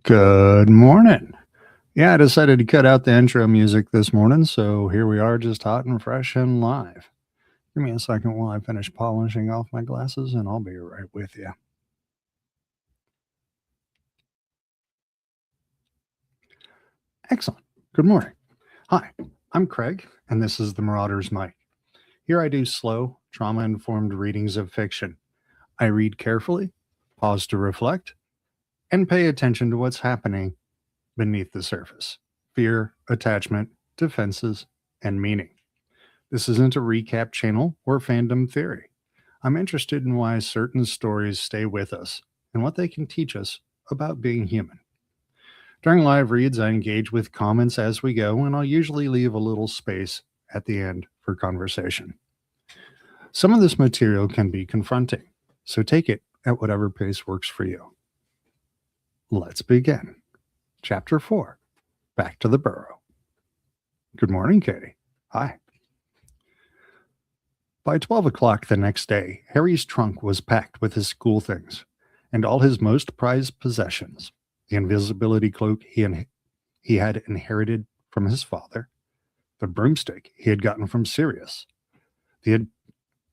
Good morning. Yeah, I decided to cut out the intro music this morning, so here we are, just hot and fresh and live. Give me a second while I finish polishing off my glasses, and I'll be right with you. Excellent. Good morning. Hi, I'm Craig, and this is the Marauder's Mic. Here I do slow, trauma informed readings of fiction. I read carefully, pause to reflect, and pay attention to what's happening beneath the surface: fear, attachment, defenses, and meaning. This isn't a recap channel or fandom theory. I'm interested in why certain stories stay with us and what they can teach us about being human. During live reads, I engage with comments as we go, and I'll usually leave a little space at the end for conversation. Some of this material can be confronting, so take it at whatever pace works for you. Let's begin. Chapter 4, Back to the Burrow. Good morning, Katie. Hi. By 12 o'clock the next day, Harry's trunk was packed with his school things and all his most prized possessions: the invisibility cloak he had inherited from his father, the broomstick he had gotten from Sirius, the,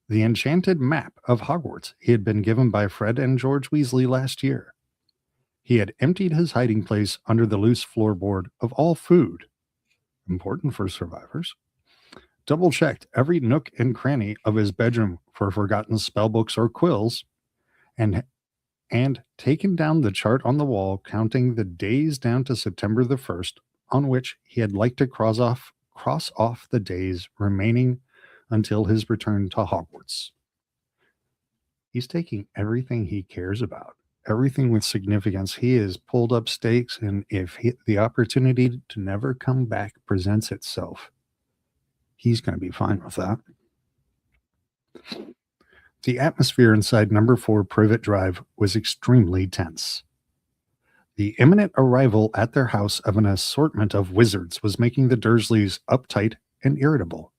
the enchanted map of Hogwarts he had been given by Fred and George Weasley last year. He had emptied his hiding place under the loose floorboard of all food, important for survivors, double-checked every nook and cranny of his bedroom for forgotten spellbooks or quills, and taken down the chart on the wall counting the days down to September the 1st, on which he had liked to cross off the days remaining until his return to Hogwarts. He's taking everything he cares about, everything with significance. He has pulled up stakes, and if the opportunity to never come back presents itself, he's going to be fine with that. The atmosphere inside number 4 Privet Drive was extremely tense. The imminent arrival at their house of an assortment of wizards was making the Dursleys uptight and irritable.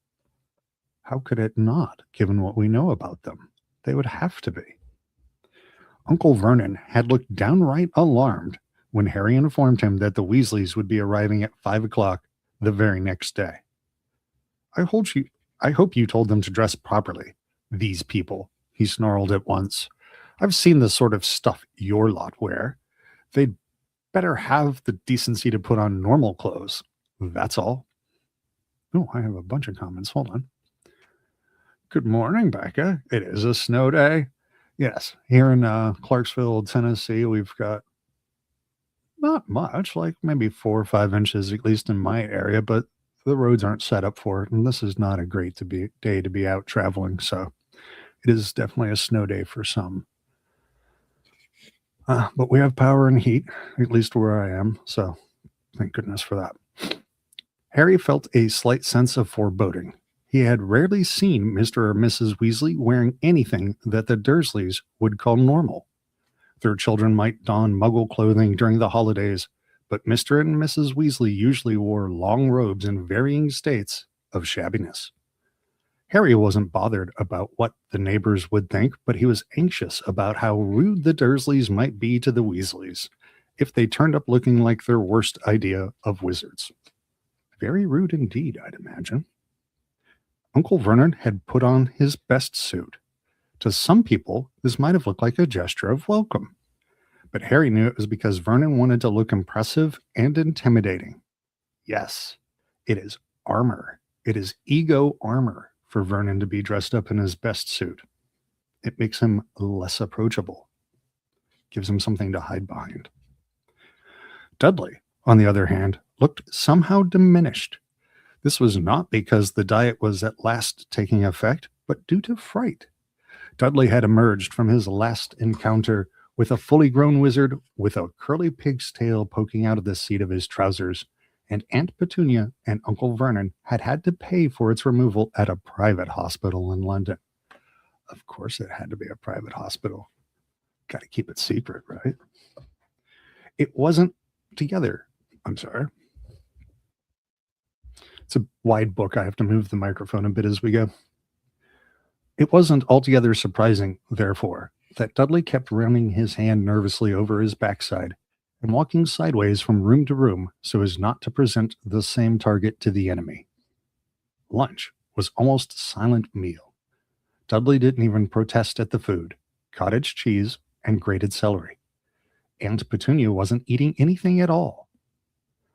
How could it not, given what we know about them? They would have to be. Uncle Vernon had looked downright alarmed when Harry informed him that the Weasleys would be arriving at 5 o'clock the very next day. I hope you told them to dress properly. These people, he snarled at once. I've seen the sort of stuff your lot wear. They'd better have the decency to put on normal clothes. That's all. Oh, I have a bunch of comments. Hold on. Good morning, Becca. It is a snow day. Yes, here in Clarksville, Tennessee, we've got not much, like maybe 4 or 5 inches, at least in my area, but the roads aren't set up for it, and this is not a great day to be out traveling, so it is definitely a snow day for some. But we have power and heat, at least where I am, so thank goodness for that. Harry felt a slight sense of foreboding. He had rarely seen Mr. or Mrs. Weasley wearing anything that the Dursleys would call normal. Their children might don Muggle clothing during the holidays, but Mr. and Mrs. Weasley usually wore long robes in varying states of shabbiness. Harry wasn't bothered about what the neighbors would think, but he was anxious about how rude the Dursleys might be to the Weasleys if they turned up looking like their worst idea of wizards. Very rude indeed, I'd imagine. Uncle Vernon had put on his best suit. To some people, this might have looked like a gesture of welcome, but Harry knew it was because Vernon wanted to look impressive and intimidating. Yes, it is armor. It is ego armor for Vernon to be dressed up in his best suit. It makes him less approachable, gives him something to hide behind. Dudley, on the other hand, looked somehow diminished. This was not because the diet was at last taking effect, but due to fright. Dudley had emerged from his last encounter with a fully grown wizard with a curly pig's tail poking out of the seat of his trousers, and Aunt Petunia and Uncle Vernon had to pay for its removal at a private hospital in London. Of course it had to be a private hospital. Got to keep it secret, right? It wasn't together. I'm sorry. It's a wide book. I have to move the microphone a bit as we go. It wasn't altogether surprising, therefore, that Dudley kept running his hand nervously over his backside and walking sideways from room to room so as not to present the same target to the enemy. Lunch was almost a silent meal. Dudley didn't even protest at the food: cottage cheese and grated celery. Aunt Petunia wasn't eating anything at all.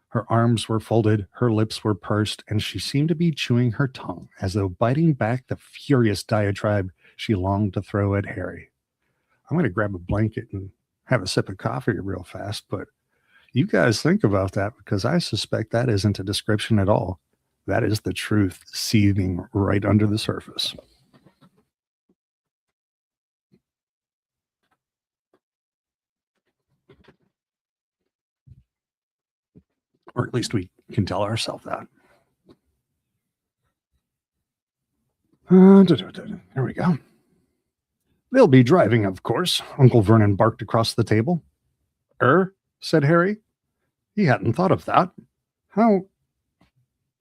Her arms were folded, her lips were pursed, and she seemed to be chewing her tongue as though biting back the furious diatribe she longed to throw at Harry. I'm going to grab a blanket and have a sip of coffee real fast, but you guys think about that, because I suspect that isn't a description at all. That is the truth seething right under the surface. Or at least we can tell ourselves that. There we go. They'll be driving, of course, Uncle Vernon barked across the table. Said Harry. He hadn't thought of that.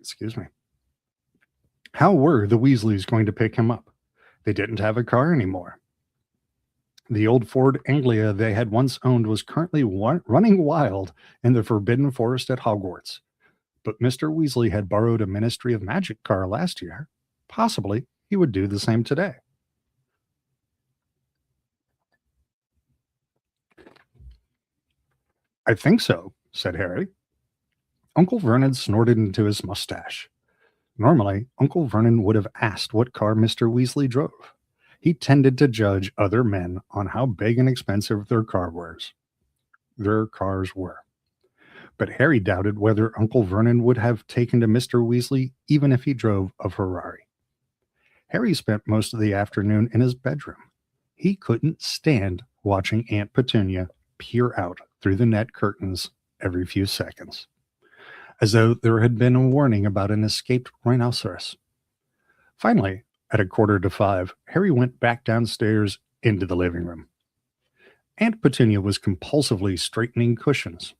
Excuse me. How were the Weasleys going to pick him up? They didn't have a car anymore. The old Ford Anglia they had once owned was currently running wild in the Forbidden Forest at Hogwarts. But Mr. Weasley had borrowed a Ministry of Magic car last year. Possibly he would do the same today. I think so, said Harry. Uncle Vernon snorted into his mustache. Normally, Uncle Vernon would have asked what car Mr. Weasley drove. He tended to judge other men on how big and expensive their cars were. But Harry doubted whether Uncle Vernon would have taken to Mr. Weasley even if he drove a Ferrari. Harry spent most of the afternoon in his bedroom. He couldn't stand watching Aunt Petunia peer out through the net curtains every few seconds, as though there had been a warning about an escaped rhinoceros. Finally, at 4:45, Harry went back downstairs into the living room. Aunt Petunia was compulsively straightening cushions.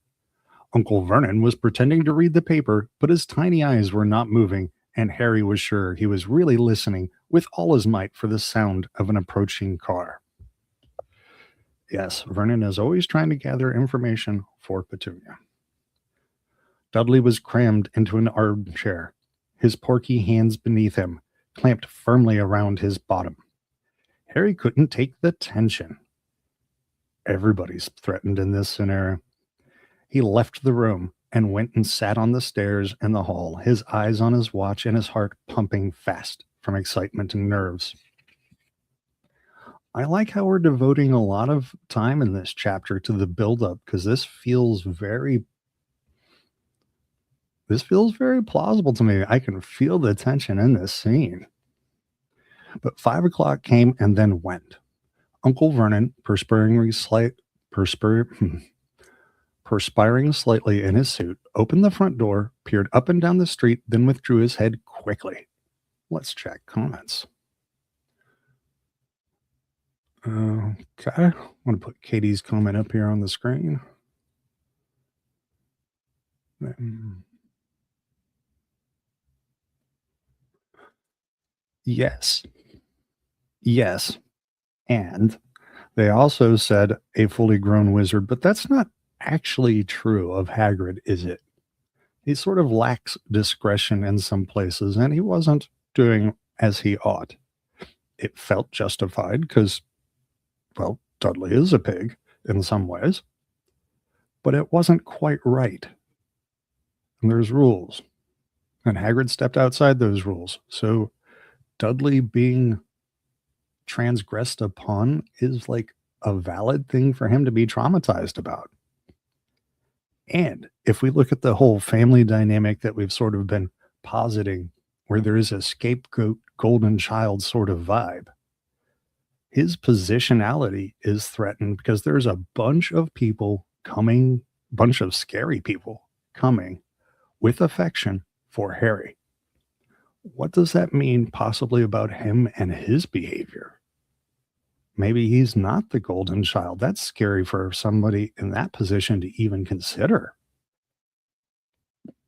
Uncle Vernon was pretending to read the paper, but his tiny eyes were not moving, and Harry was sure he was really listening with all his might for the sound of an approaching car. Yes, Vernon is always trying to gather information for Petunia. Dudley was crammed into an armchair, his porky hands beneath him, clamped firmly around his bottom. Harry couldn't take the tension. Everybody's threatened in this scenario. He left the room and went and sat on the stairs in the hall, his eyes on his watch and his heart pumping fast from excitement and nerves. I like how we're devoting a lot of time in this chapter to the buildup, because this feels very plausible to me. I can feel the tension in this scene. But 5 o'clock came and then went. Uncle Vernon, perspiring slightly in his suit, opened the front door, peered up and down the street, then withdrew his head quickly. Let's check comments. Okay, I'm going to put Katie's comment up here on the screen. Yes. And they also said a fully grown wizard, but that's not actually true of Hagrid, is it? He sort of lacks discretion in some places, and he wasn't doing as he ought. It felt justified because, well, Dudley is a pig in some ways, but it wasn't quite right. And there's rules, and Hagrid stepped outside those rules. So Dudley being transgressed upon is like a valid thing for him to be traumatized about. And if we look at the whole family dynamic that we've sort of been positing, where there is a scapegoat golden child sort of vibe, his positionality is threatened because there's a bunch of scary people coming with affection for Harry. What does that mean possibly about him and his behavior? Maybe he's not the golden child. That's scary for somebody in that position to even consider.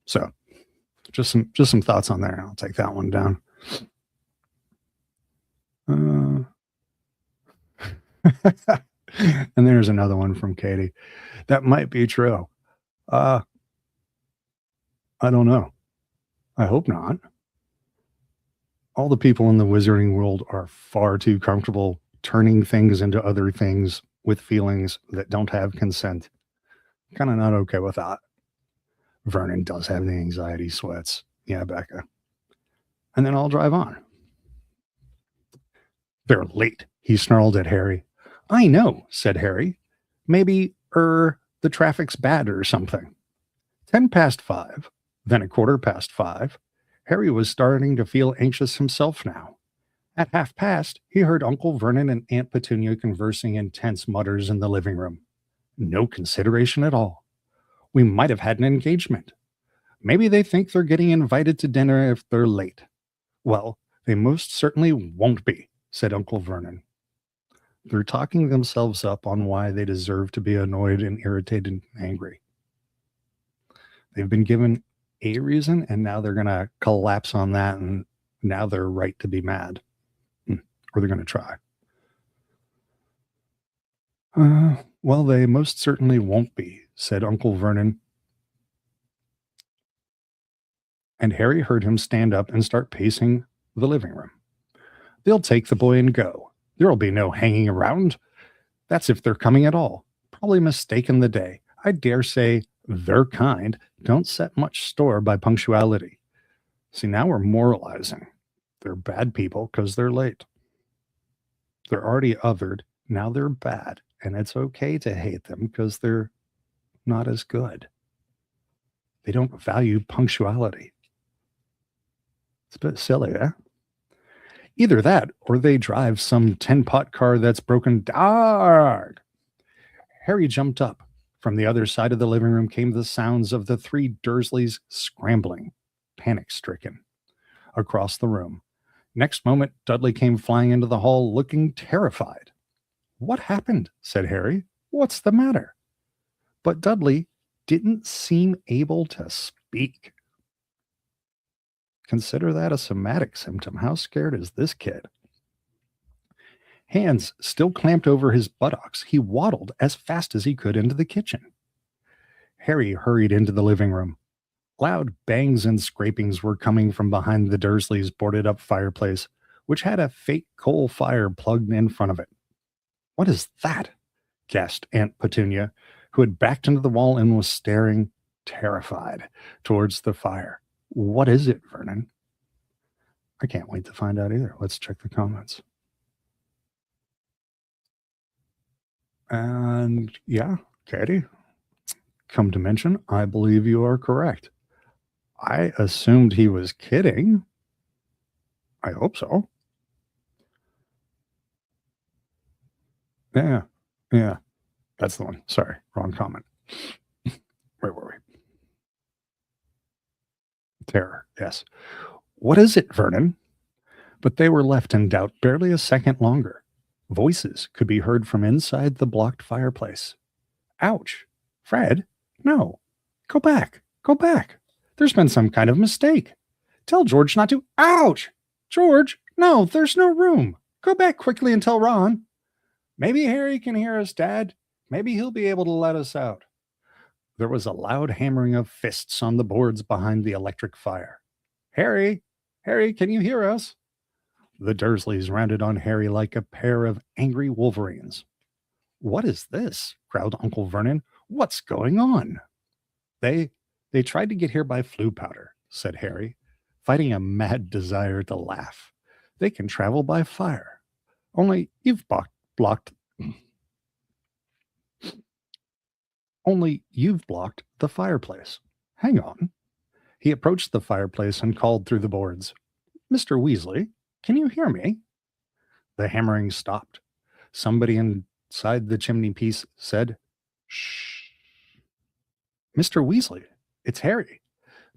So just some thoughts on there. I'll take that one down. And there's another one from Katie. That might be true. Uh, I don't know. I hope not. All the people in the wizarding world are far too comfortable turning things into other things with feelings that don't have consent. Kind of not okay with that. Vernon does have the anxiety sweats. Yeah, Becca. And then I'll drive on. They're late, he snarled at Harry. I know, said Harry. Maybe, the traffic's bad or something. 5:10, then 5:15. Harry was starting to feel anxious himself now. At 5:30, he heard Uncle Vernon and Aunt Petunia conversing in tense mutters in the living room. No consideration at all. We might have had an engagement. Maybe they think they're getting invited to dinner if they're late. Well, they most certainly won't be, said Uncle Vernon. They're talking themselves up on why they deserve to be annoyed and irritated and angry. They've been given a reason, and now they're going to collapse on that, and now they're right to be mad. Or they're going to try. Well, they most certainly won't be, said Uncle Vernon. And Harry heard him stand up and start pacing the living room. They'll take the boy and go. There'll be no hanging around. That's if they're coming at all. Probably mistaken the day. I dare say their kind don't set much store by punctuality. See, now we're moralizing. They're bad people because they're late. They're already othered. Now they're bad. And it's okay to hate them because they're not as good. They don't value punctuality. It's a bit silly, eh? Either that, or they drive some 10-pot car that's broken down. Harry jumped up. From the other side of the living room came the sounds of the three Dursleys scrambling, panic-stricken, across the room. Next moment, Dudley came flying into the hall, looking terrified. What happened? Said Harry. What's the matter? But Dudley didn't seem able to speak. Consider that a somatic symptom. How scared is this kid? Hands still clamped over his buttocks, he waddled as fast as he could into the kitchen. Harry hurried into the living room. Loud bangs and scrapings were coming from behind the Dursleys' boarded-up fireplace, which had a fake coal fire plugged in front of it. What is that? Gasped Aunt Petunia, who had backed into the wall and was staring, terrified, towards the fire. What is it, Vernon? I can't wait to find out either. Let's check the comments. And yeah, Katie, come to mention, I believe you are correct. I assumed he was kidding. I hope so. Yeah. That's the one. Sorry, wrong comment. Where were we? Terror, yes. What is it, Vernon? But they were left in doubt barely a second longer. Voices could be heard from inside the blocked fireplace. Ouch! Fred? No. Go back. Go back. There's been some kind of mistake. Tell George not to. Ouch! George, no, there's no room. Go back quickly and tell Ron. Maybe Harry can hear us, Dad. Maybe he'll be able to let us out. There was a loud hammering of fists on the boards behind the electric fire. Harry, can you hear us? The Dursleys rounded on Harry like a pair of angry wolverines. What is this? Growled Uncle Vernon. What's going on? They tried to get here by flue powder, said Harry, fighting a mad desire to laugh. They can travel by fire. Only you've blocked the fireplace. Hang on. He approached the fireplace and called through the boards. Mr. Weasley, can you hear me? The hammering stopped. Somebody inside the chimney piece said, Shh. Mr. Weasley, it's Harry.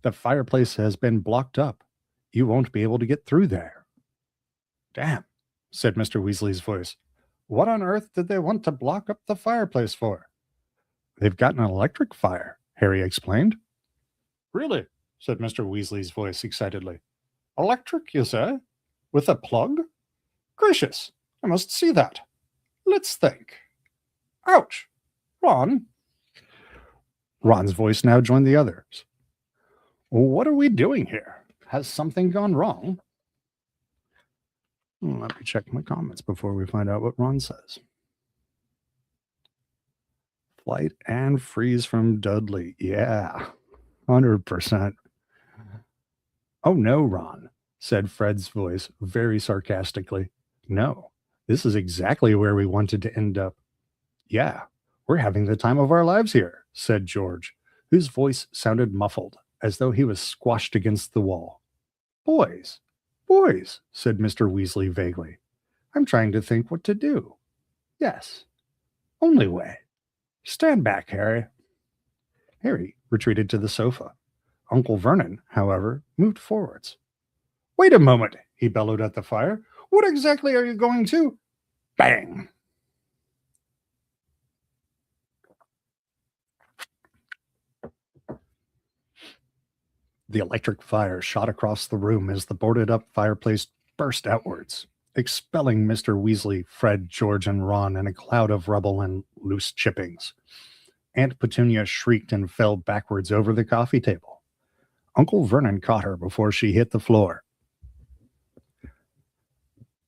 The fireplace has been blocked up. You won't be able to get through there. Damn, said Mr. Weasley's voice. What on earth did they want to block up the fireplace for? They've got an electric fire, Harry explained. Really? Said Mr. Weasley's voice excitedly. Electric, you say? With a plug? Gracious, I must see that. Let's think. Ouch! Ron. Ron's voice now joined the others. What are we doing here? Has something gone wrong? Let me check my comments before we find out what Ron says. Flight and freeze from Dudley. Yeah, 100%. Oh no, Ron, said Fred's voice very sarcastically. No, this is exactly where we wanted to end up. Yeah, we're having the time of our lives here, said George, whose voice sounded muffled, as though he was squashed against the wall. Boys, boys, said Mr. Weasley vaguely. I'm trying to think what to do. Yes, only way. Stand back, Harry. Harry retreated to the sofa. Uncle Vernon, however, moved forwards. Wait a moment, he bellowed at the fire. What exactly are you going to? Bang! The electric fire shot across the room as the boarded-up fireplace burst outwards, expelling Mr. Weasley, Fred, George, and Ron in a cloud of rubble and loose chippings. Aunt Petunia shrieked and fell backwards over the coffee table. Uncle Vernon caught her before she hit the floor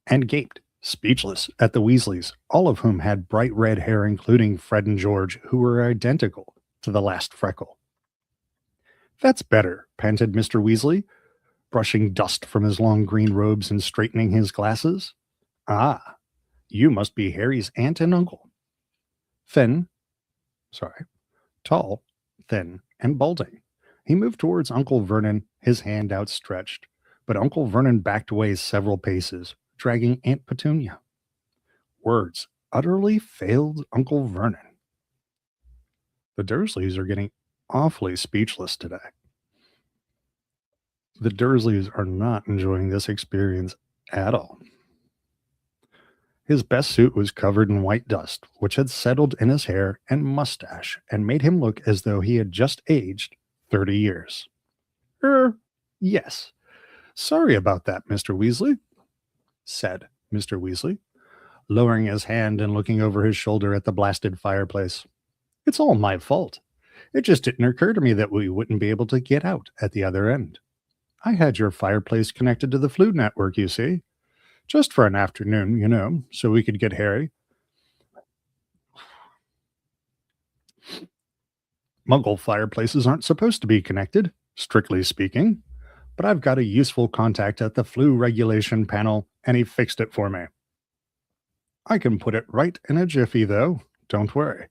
and gaped, speechless, at the Weasleys, all of whom had bright red hair, including Fred and George, who were identical to the last freckle. That's better, panted Mr. Weasley, brushing dust from his long green robes and straightening his glasses. Ah, you must be Harry's aunt and uncle. Tall, thin, and balding. He moved towards Uncle Vernon, his hand outstretched, but Uncle Vernon backed away several paces, dragging Aunt Petunia. Words utterly failed Uncle Vernon. The Dursleys are getting awfully speechless today. The Dursleys are not enjoying this experience at all. His best suit was covered in white dust, which had settled in his hair and mustache and made him look as though he had just aged 30 years. Yes. Sorry about that, Mr. Weasley, said Mr. Weasley, lowering his hand and looking over his shoulder at the blasted fireplace. It's all my fault. It just didn't occur to me that we wouldn't be able to get out at the other end. I had your fireplace connected to the Flue network, you see. Just for an afternoon, you know, so we could get Harry. Muggle fireplaces aren't supposed to be connected, strictly speaking, but I've got a useful contact at the Flue regulation panel, and he fixed it for me. I can put it right in a jiffy, though. Don't worry.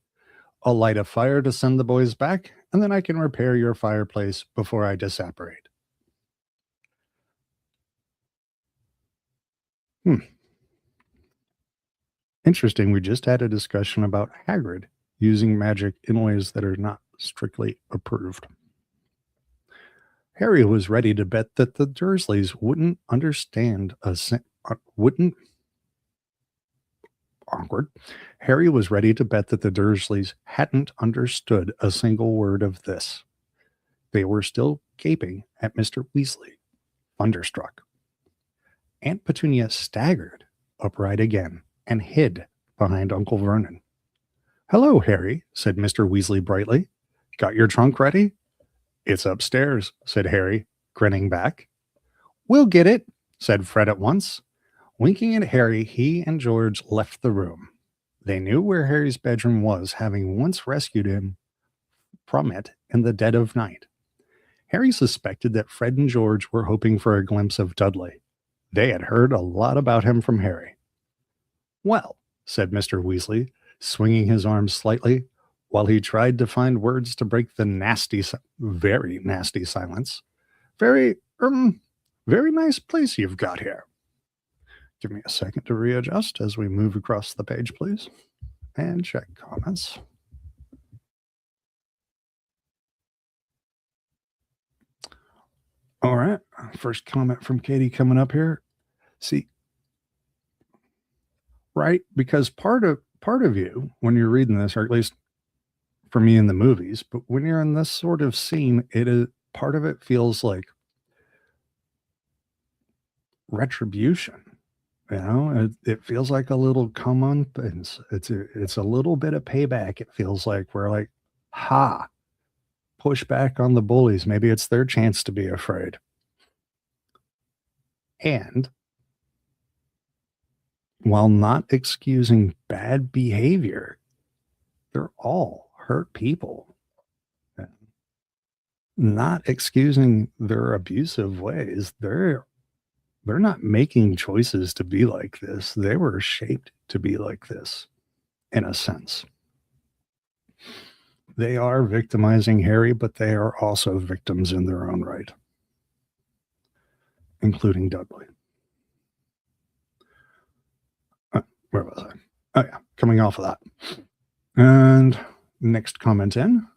I'll light a fire to send the boys back, and then I can repair your fireplace before I disapparate. Interesting, we just had a discussion about Hagrid using magic in ways that are not strictly approved. Harry was ready to bet that the Dursleys wouldn't understand awkward. Harry was ready to bet that the Dursleys hadn't understood a single word of this. They were still gaping at Mr. Weasley, thunderstruck. Aunt Petunia staggered upright again and hid behind Uncle Vernon. Hello, Harry, said Mr. Weasley brightly. Got your trunk ready? It's upstairs, said Harry, grinning back. We'll get it, said Fred at once. Winking at Harry, he and George left the room. They knew where Harry's bedroom was, having once rescued him from it in the dead of night. Harry suspected that Fred and George were hoping for a glimpse of Dudley. They had heard a lot about him from Harry. Well, said Mr. Weasley, swinging his arms slightly, while he tried to find words to break the very nasty silence. Very nice place you've got here. Give me a second to readjust as we move across the page, please, and check comments. All right, first comment from Katie coming up here. See, right, because part of you, when you're reading this, or at least for me in the movies, but when you're in this sort of scene, it is part of it feels like retribution. It feels like a little come on. It's a little bit of payback. It feels like we're like, ha, push back on the bullies. Maybe it's their chance to be afraid. And while not excusing bad behavior, they're all hurt people. Not excusing their abusive ways. They're not making choices to be like this. They were shaped to be like this, in a sense. They are victimizing Harry, but they are also victims in their own right, including Dudley. Where was I? Oh, yeah, coming off of that. And next comment in.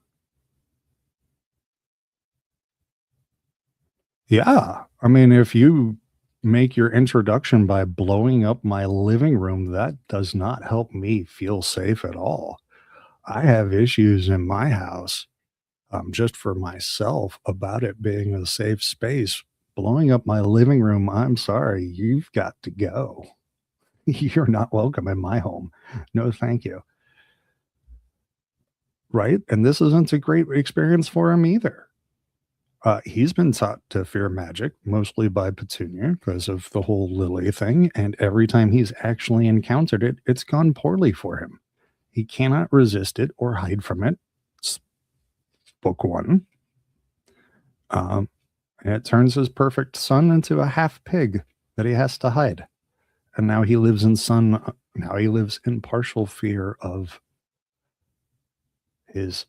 Yeah, I mean, if you make your introduction by blowing up my living room, that does not help me feel safe at all. I have issues in my house, just for myself, about it being a safe space. Blowing up my living room, I'm sorry, you've got to go. You're not welcome in my home. No, thank you. Right? And this isn't a great experience for him either. He's been taught to fear magic, mostly by Petunia, because of the whole Lily thing. And every time he's actually encountered it, it's gone poorly for him. He cannot resist it or hide from it. It's book one. And it turns his perfect son into a half pig that he has to hide. And now he lives in partial fear of his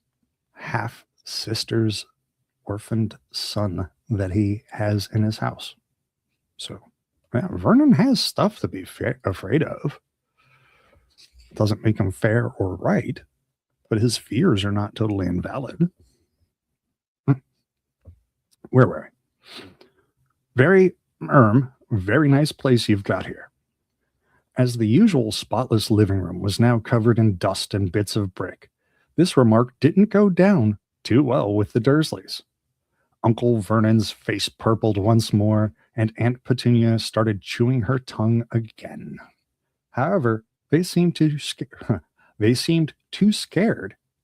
half sister's orphaned son that he has in his house. So, yeah, Vernon has stuff to be afraid of. Doesn't make him fair or right, but his fears are not totally invalid. Where were we? Very nice place you've got here. As the usual spotless living room was now covered in dust and bits of brick, this remark didn't go down too well with the Dursleys. Uncle Vernon's face purpled once more, and Aunt Petunia started chewing her tongue again. However, they seemed too scared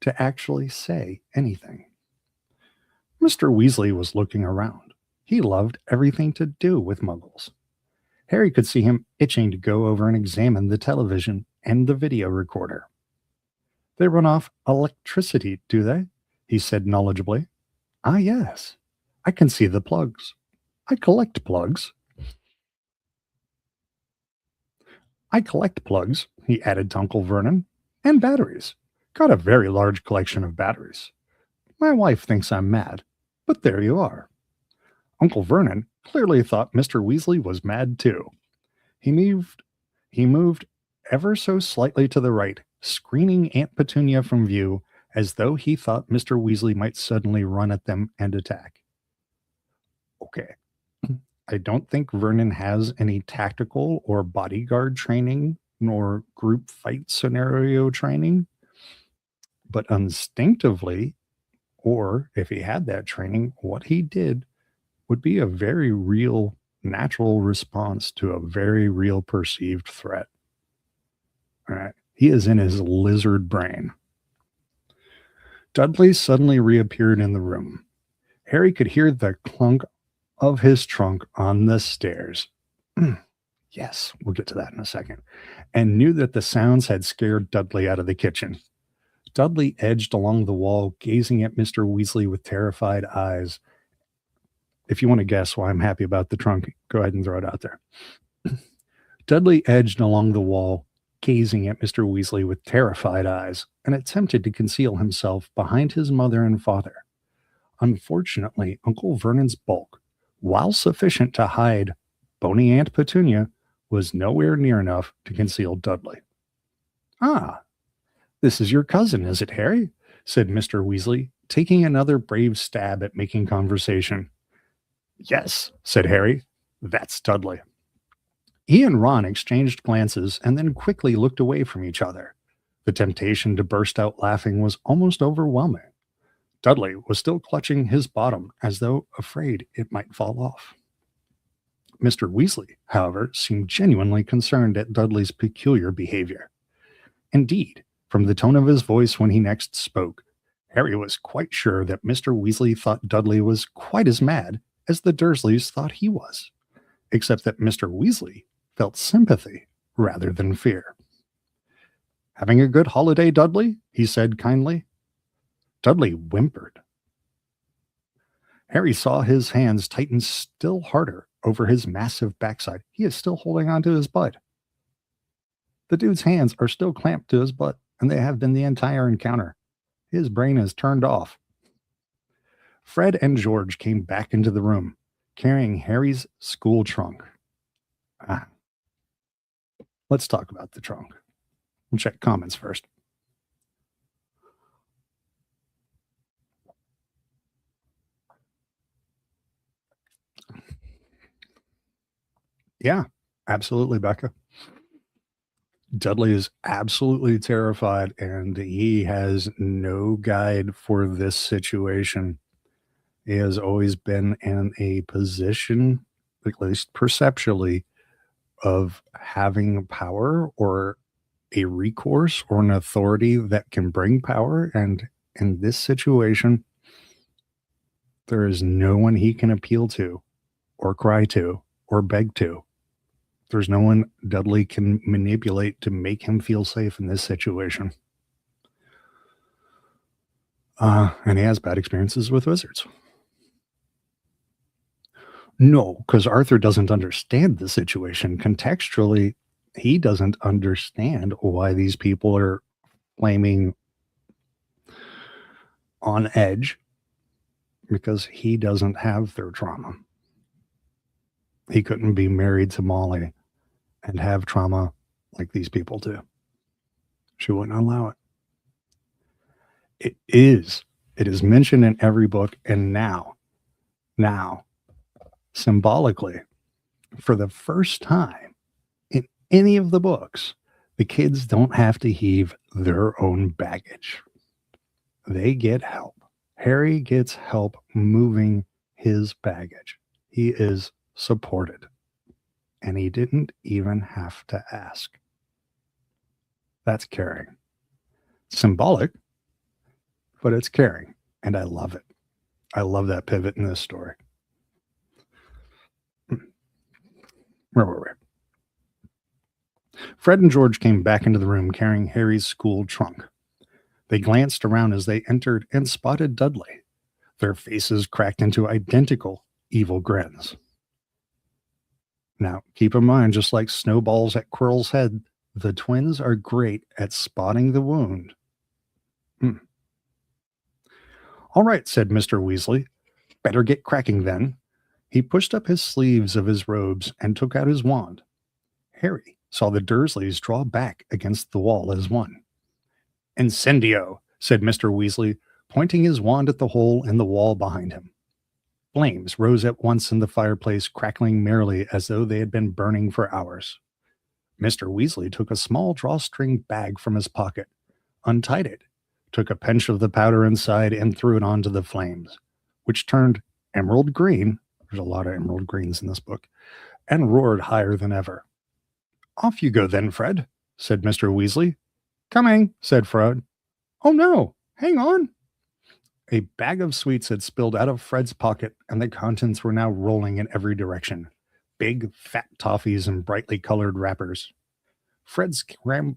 to actually say anything. Mr. Weasley was looking around. He loved everything to do with Muggles. Harry could see him itching to go over and examine the television and the video recorder. They run off electricity, do they? He said knowledgeably. Ah, yes. I can see the plugs. I collect plugs. He added to Uncle Vernon. And batteries. Got a very large collection of batteries. My wife thinks I'm mad, but there you are. Uncle Vernon clearly thought Mr. Weasley was mad too. He moved ever so slightly to the right, screening Aunt Petunia from view, as though he thought Mr. Weasley might suddenly run at them and attack. Okay. I don't think Vernon has any tactical or bodyguard training, nor group fight scenario training, but instinctively, or if he had that training, what he did would be a very real, natural response to a very real perceived threat. All right. He is in his lizard brain. Dudley suddenly reappeared in the room. Harry could hear the clunk of his trunk on the stairs. Yes, we'll get to that in a second. And knew that the sounds had scared Dudley out of the kitchen. Dudley edged along the wall, gazing at Mr. Weasley with terrified eyes. If you want to guess why I'm happy about the trunk, go ahead and throw it out there. Dudley edged along the wall, gazing at Mr. Weasley with terrified eyes, and attempted to conceal himself behind his mother and father. Unfortunately, Uncle Vernon's bulk, while sufficient to hide bony Aunt Petunia, was nowhere near enough to conceal Dudley. Ah, this is your cousin, is it, Harry? Said Mr. Weasley, taking another brave stab at making conversation. Yes, said Harry. That's Dudley. He and Ron exchanged glances and then quickly looked away from each other. The temptation to burst out laughing was almost overwhelming. Dudley was still clutching his bottom as though afraid it might fall off. Mr. Weasley, however, seemed genuinely concerned at Dudley's peculiar behavior. Indeed, from the tone of his voice when he next spoke, Harry was quite sure that Mr. Weasley thought Dudley was quite as mad as the Dursleys thought he was, except that Mr. Weasley felt sympathy rather than fear. "Having a good holiday, Dudley?" he said kindly. Dudley whimpered. Harry saw his hands tighten still harder over his massive backside. He is still holding on to his butt. The dude's hands are still clamped to his butt, and they have been the entire encounter. His brain is turned off. Fred and George came back into the room, carrying Harry's school trunk. Let's talk about the trunk. We'll check comments first. Yeah, absolutely, Becca. Dudley is absolutely terrified, and he has no guide for this situation. He has always been in a position, at least perceptually, of having power or a recourse or an authority that can bring power. And in this situation, there is no one he can appeal to or cry to or beg to. There's no one Dudley can manipulate to make him feel safe in this situation. And he has bad experiences with wizards. No, because Arthur doesn't understand the situation. Contextually, he doesn't understand why these people are flaming on edge, because he doesn't have their trauma. He couldn't be married to Molly and have trauma like these people do. She wouldn't allow it. It is mentioned in every book, and now, symbolically, for the first time in any of the books, the kids don't have to heave their own baggage. They get help. Harry gets help moving his baggage. He is supported. And he didn't even have to ask. That's caring. Symbolic, but it's caring. And I love it. I love that pivot in this story. Where were we? Fred and George came back into the room carrying Harry's school trunk. They glanced around as they entered and spotted Dudley. Their faces cracked into identical evil grins. Now, keep in mind, just like snowballs at Quirrell's head, the twins are great at spotting the wound. All right, said Mr. Weasley. Better get cracking then. He pushed up his sleeves of his robes and took out his wand. Harry saw the Dursleys draw back against the wall as one. Incendio, said Mr. Weasley, pointing his wand at the hole in the wall behind him. Flames rose at once in the fireplace, crackling merrily as though they had been burning for hours. Mr. Weasley took a small drawstring bag from his pocket, untied it, took a pinch of the powder inside, and threw it onto the flames, which turned emerald green. There's a lot of emerald greens in this book, and roared higher than ever. Off you go then, Fred, said Mr. Weasley. Coming, said Fred. Oh no, hang on. A bag of sweets had spilled out of Fred's pocket, and the contents were now rolling in every direction. Big, fat toffees in brightly colored wrappers. Fred scrambled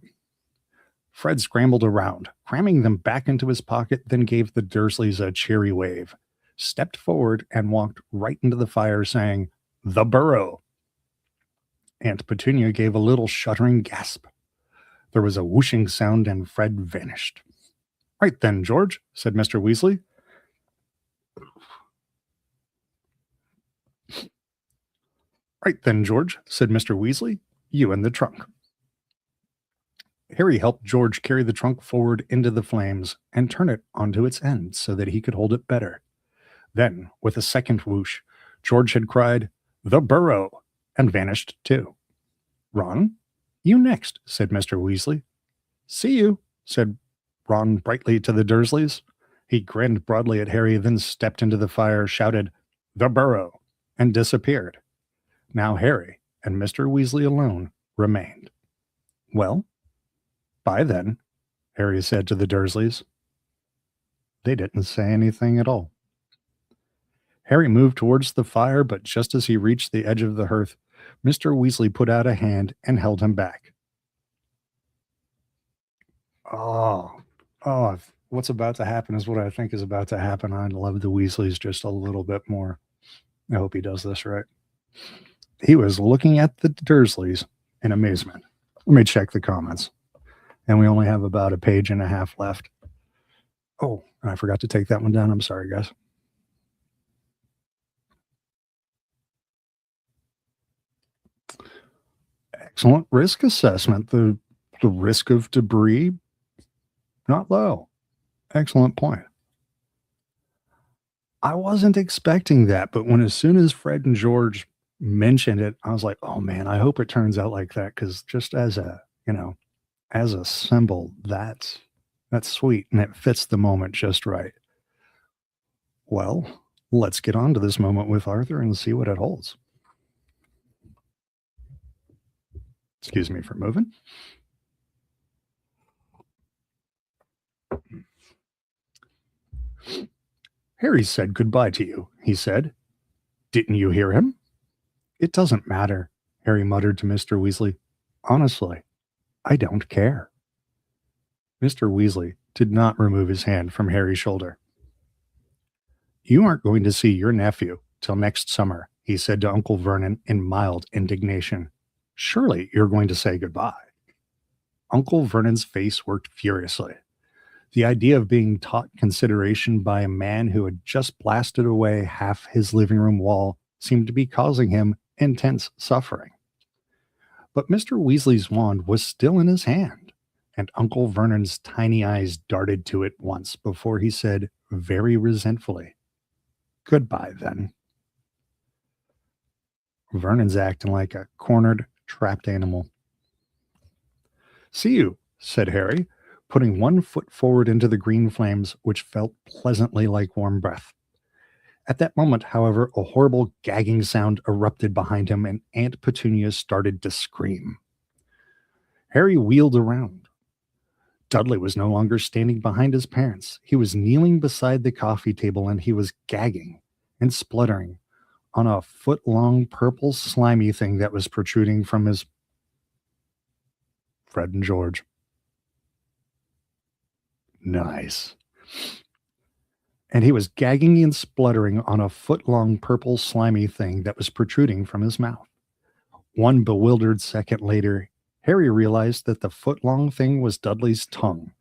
around, cramming them back into his pocket, then gave the Dursleys a cheery wave, stepped forward, and walked right into the fire, saying, "The Burrow." Aunt Petunia gave a little shuddering gasp. There was a whooshing sound, and Fred vanished. Right then, George, said Mr. Weasley. Right then, George, said Mr. Weasley. You and the trunk. Harry helped George carry the trunk forward into the flames and turn it onto its end so that he could hold it better. Then, with a second whoosh, George had cried, "The Burrow," and vanished too. Ron, you next, said Mr. Weasley. See you, said Ron brightly to the Dursleys. He grinned broadly at Harry, then stepped into the fire, shouted, "The Burrow," and disappeared. Now Harry and Mr. Weasley alone remained. Well, bye then, Harry said to the Dursleys. They didn't say anything at all. Harry moved towards the fire, but just as he reached the edge of the hearth, Mr. Weasley put out a hand and held him back. Oh, what's about to happen is what I think is about to happen. I love the Weasleys just a little bit more. I hope he does this right. He was looking at the Dursleys in amazement. Let me check the comments. And we only have about a page and a half left. Oh, I forgot to take that one down. I'm sorry, guys. Excellent risk assessment. The risk of debris, not low. Excellent point. I wasn't expecting that, but as soon as Fred and George mentioned it, I was like, oh man, I hope it turns out like that, because just as a symbol, that's sweet, and it fits the moment just right. Well, let's get on to this moment with Arthur and see what it holds. Excuse me for moving. Harry said goodbye to you, he said. Didn't you hear him? It doesn't matter, Harry muttered to Mr. Weasley. Honestly, I don't care. Mr. Weasley did not remove his hand from Harry's shoulder. You aren't going to see your nephew till next summer, he said to Uncle Vernon in mild indignation. Surely you're going to say goodbye. Uncle Vernon's face worked furiously. The idea of being taught consideration by a man who had just blasted away half his living room wall seemed to be causing him intense suffering. But Mr. Weasley's wand was still in his hand, and Uncle Vernon's tiny eyes darted to it once before he said very resentfully, Goodbye, then. Vernon's acting like a cornered, trapped animal. See you, said Harry, putting one foot forward into the green flames, which felt pleasantly like warm breath. At that moment, however, a horrible gagging sound erupted behind him, and Aunt Petunia started to scream. Harry wheeled around. Dudley was no longer standing behind his parents. He was kneeling beside the coffee table, and he was gagging and spluttering on a foot-long purple slimy thing that was protruding from his... Fred and George. Nice. And he was gagging and spluttering on a foot-long purple slimy thing that was protruding from his mouth. One bewildered second later, Harry realized that the foot-long thing was Dudley's tongue,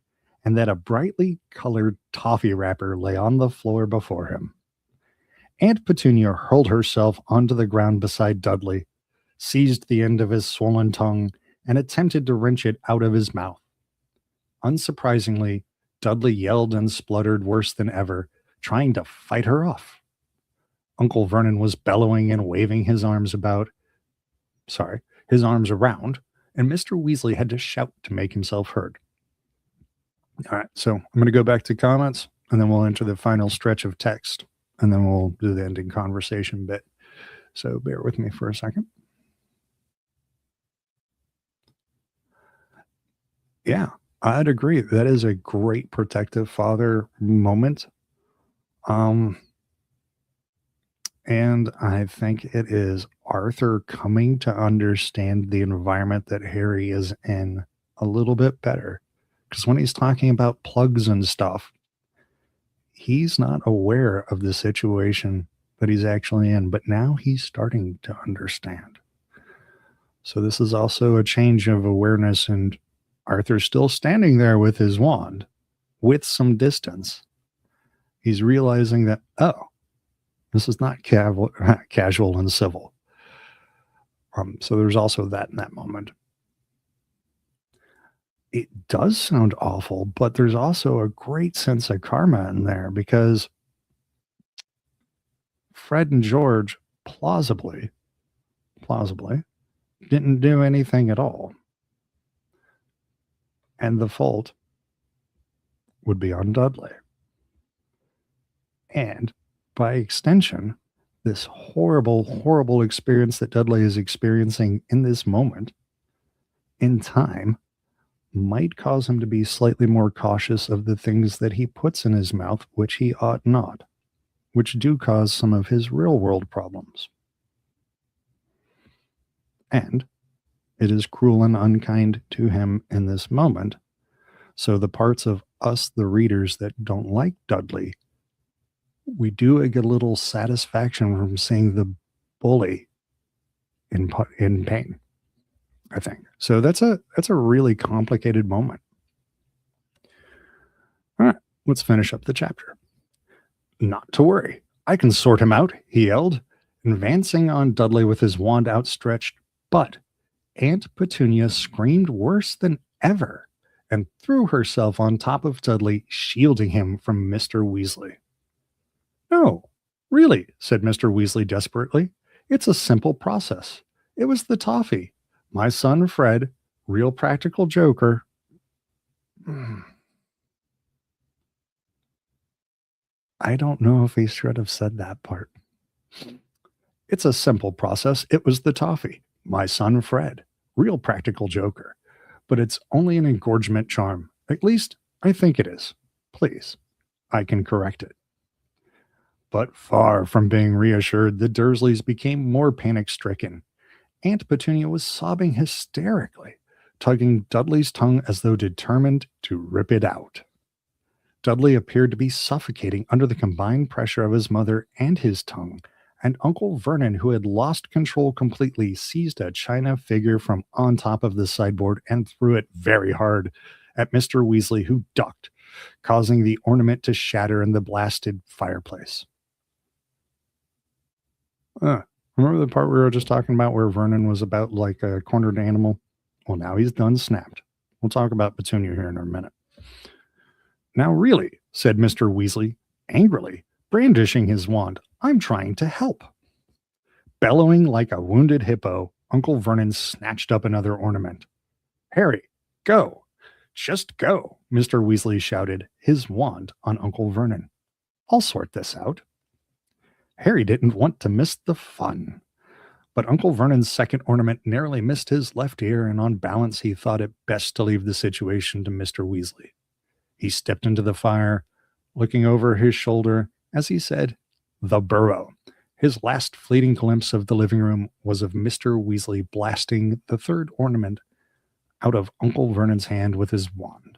and that a brightly colored toffee wrapper lay on the floor before him. Aunt Petunia hurled herself onto the ground beside Dudley, seized the end of his swollen tongue, and attempted to wrench it out of his mouth. Unsurprisingly, Dudley yelled and spluttered worse than ever, trying to fight her off. Uncle Vernon was bellowing and waving his arms around, and Mr. Weasley had to shout to make himself heard. All right, so I'm going to go back to comments, and then we'll enter the final stretch of text, and then we'll do the ending conversation bit. So bear with me for a second. Yeah, I'd agree. That is a great protective father moment. And I think it is Arthur coming to understand the environment that Harry is in a little bit better. Because when he's talking about plugs and stuff, he's not aware of the situation that he's actually in, but now he's starting to understand. So this is also a change of awareness, and Arthur's still standing there with his wand, with some distance. He's realizing that, oh, this is not casual and civil. So there's also that in that moment. It does sound awful, but there's also a great sense of karma in there, because Fred and George plausibly didn't do anything at all. And the fault would be on Dudley. And by extension, This horrible, horrible experience that Dudley is experiencing in this moment in time might cause him to be slightly more cautious of the things that he puts in his mouth, which he ought not, which do cause some of his real world problems. And it is cruel and unkind to him in this moment. So the parts of us, the readers, that don't like Dudley, we do get a little satisfaction from seeing the bully in pain, I think. So that's a really complicated moment. All right, let's finish up the chapter. Not to worry. I can sort him out, he yelled, advancing on Dudley with his wand outstretched. But Aunt Petunia screamed worse than ever and threw herself on top of Dudley, shielding him from Mr. Weasley. No, really, said Mr. Weasley desperately. It's a simple process. It was the toffee. My son Fred, real practical joker. I don't know if he should have said that part. It's a simple process. It was the toffee. My son Fred, real practical joker. But it's only an engorgement charm. At least, I think it is. Please, I can correct it. But far from being reassured, the Dursleys became more panic-stricken. Aunt Petunia was sobbing hysterically, tugging Dudley's tongue as though determined to rip it out. Dudley appeared to be suffocating under the combined pressure of his mother and his tongue, and Uncle Vernon, who had lost control completely, seized a china figure from on top of the sideboard and threw it very hard at Mr. Weasley, who ducked, causing the ornament to shatter in the blasted fireplace. Remember the part we were just talking about where Vernon was about like a cornered animal? Well, now he's done snapped. We'll talk about Petunia here in a minute. Now, really, said Mr. Weasley, angrily, brandishing his wand, I'm trying to help. Bellowing like a wounded hippo, Uncle Vernon snatched up another ornament. Harry, go. Just go, Mr. Weasley shouted, his wand on Uncle Vernon. I'll sort this out. Harry didn't want to miss the fun. But Uncle Vernon's second ornament narrowly missed his left ear, and on balance he thought it best to leave the situation to Mr. Weasley. He stepped into the fire, looking over his shoulder as he said, "The Burrow." His last fleeting glimpse of the living room was of Mr. Weasley blasting the third ornament out of Uncle Vernon's hand with his wand.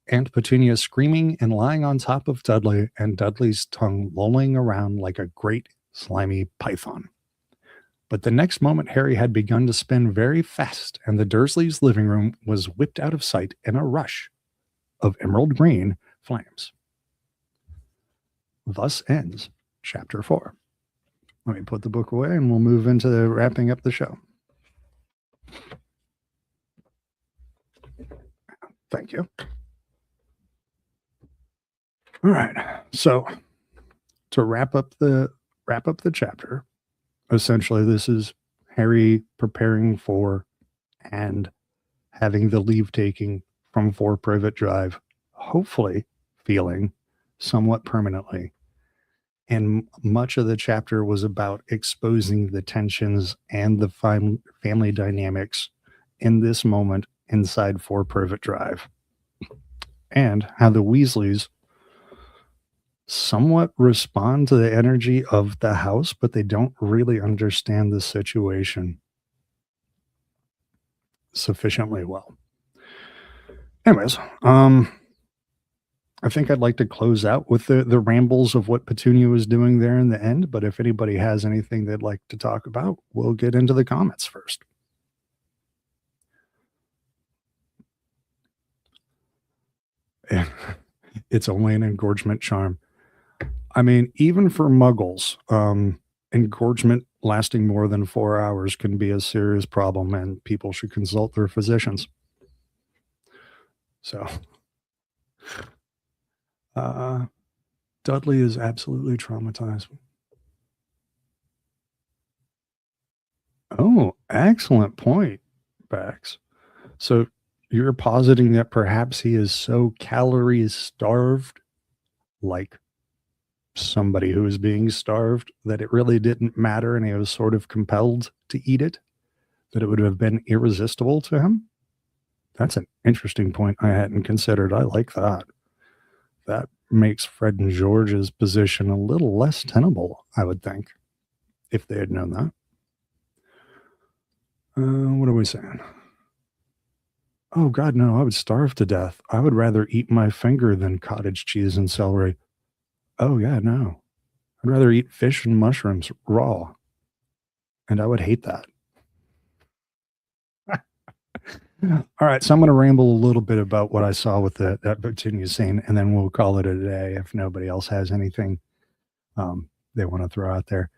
Aunt Petunia screaming and lying on top of Dudley, and Dudley's tongue lolling around like a great slimy python. But the next moment Harry had begun to spin very fast, and the Dursleys' living room was whipped out of sight in a rush of emerald green flames. Thus ends chapter 4. Let me put the book away and we'll move into wrapping up the show. Thank you. All right. So to wrap up the chapter, essentially this is Harry preparing for and having the leave taking from 4 Privet Drive, hopefully feeling somewhat permanently. And much of the chapter was about exposing the tensions and the family dynamics in this moment inside 4 Privet Drive, and how the Weasleys somewhat respond to the energy of the house, but they don't really understand the situation sufficiently well. Anyways, I think I'd like to close out with the rambles of what Petunia was doing there in the end, but if anybody has anything they'd like to talk about, we'll get into the comments first. It's only an engorgement charm. I mean, even for muggles, engorgement lasting more than 4 hours can be a serious problem, and people should consult their physicians. So, Dudley is absolutely traumatized. Oh, excellent point, Bax. So you're positing that perhaps he is so calories starved, like somebody who was being starved, that it really didn't matter and he was sort of compelled to eat it, that it would have been irresistible to him? That's an interesting point I hadn't considered. I like that. That makes Fred and George's position a little less tenable, I would think, if they had known that. What are we saying? Oh, God, no, I would starve to death. I would rather eat my finger than cottage cheese and celery. Oh, yeah, no. I'd rather eat fish and mushrooms raw. And I would hate that. All right, so I'm going to ramble a little bit about what I saw with that Petunia scene, and then we'll call it a day if nobody else has anything they want to throw out there.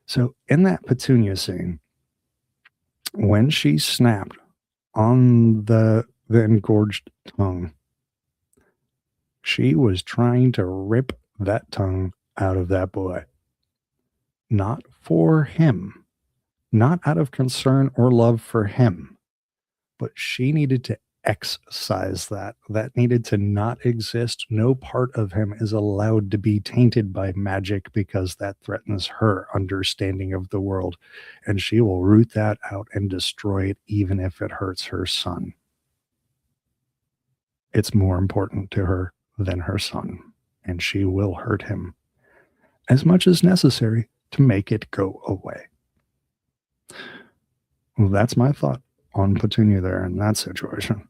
So in that Petunia scene, when she snapped on the engorged tongue, she was trying to rip that tongue out of that boy. Not for him, not out of concern or love for him, but she needed to excise that. That needed to not exist. No part of him is allowed to be tainted by magic because that threatens her understanding of the world. And she will root that out and destroy it, even if it hurts her son. It's more important to her than her son, and she will hurt him as much as necessary to make it go away. Well, that's my thought on Petunia there in that situation.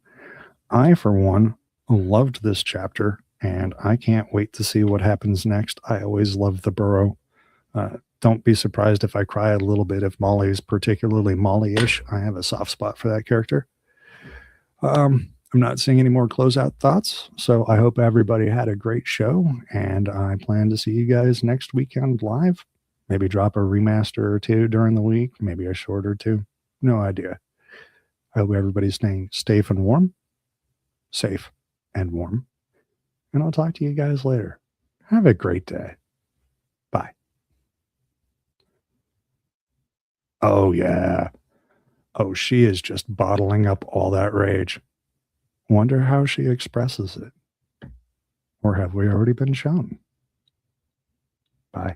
I, for one, loved this chapter, and I can't wait to see what happens next. I always love the Burrow. Don't be surprised if I cry a little bit if Molly is particularly Molly-ish. I have a soft spot for that character. I'm not seeing any more closeout thoughts, so I hope everybody had a great show, and I plan to see you guys next weekend live. Maybe drop a remaster or two during the week, maybe a short or two. No idea. I hope everybody's staying safe and warm. Safe and warm. And I'll talk to you guys later. Have a great day. Bye. Oh, yeah. Oh, she is just bottling up all that rage. Wonder how she expresses it. Or have we already been shown? Bye.